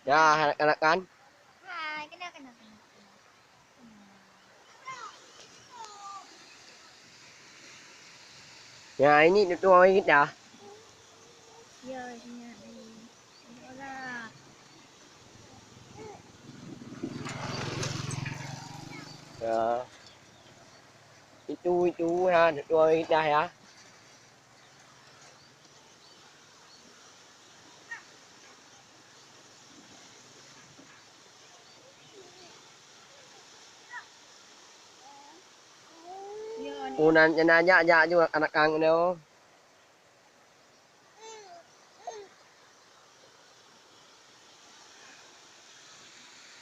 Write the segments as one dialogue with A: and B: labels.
A: Ya, anak-anak kan.
B: Hai, kena.
A: Ya, ini dua ringgit dah.
B: Ya, ingat ni. Tengoklah.
A: Ya. Itu ya, dua ringgit dah ya.
B: Ya, ni.
A: Punan ajak juga anak kang tu.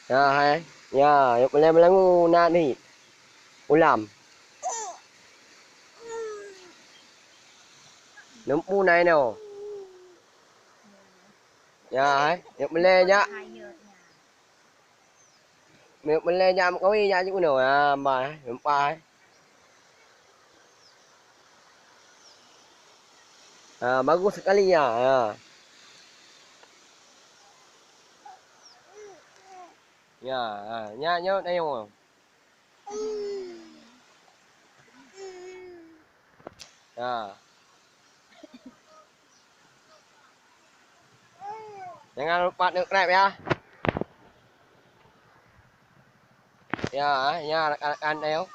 A: Ya, hai. Ya, yuk melengu nak ni. Ulam. Nempu nai no. Ya, hai. Yuk melenya.
B: Hai, ya.
A: Yuk melenya kau ni ya juga no. Ya, mai. Nempai. Bagus sekali ya. Ya, nya tengok. Ya. Jangan lupa subscribe ya. Ya, anak-anak tengok.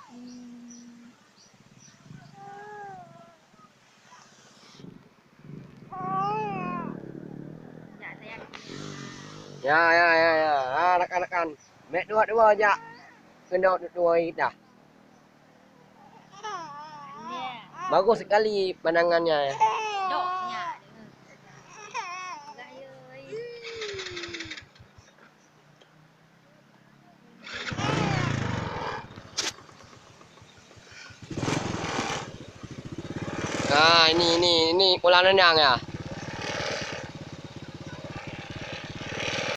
A: Ya. Anak-anak kan. Mek dua aja. Kena dua dah. Bagus sekali pandangannya.
B: Doknya.
A: Nah, ini kolam renang ya.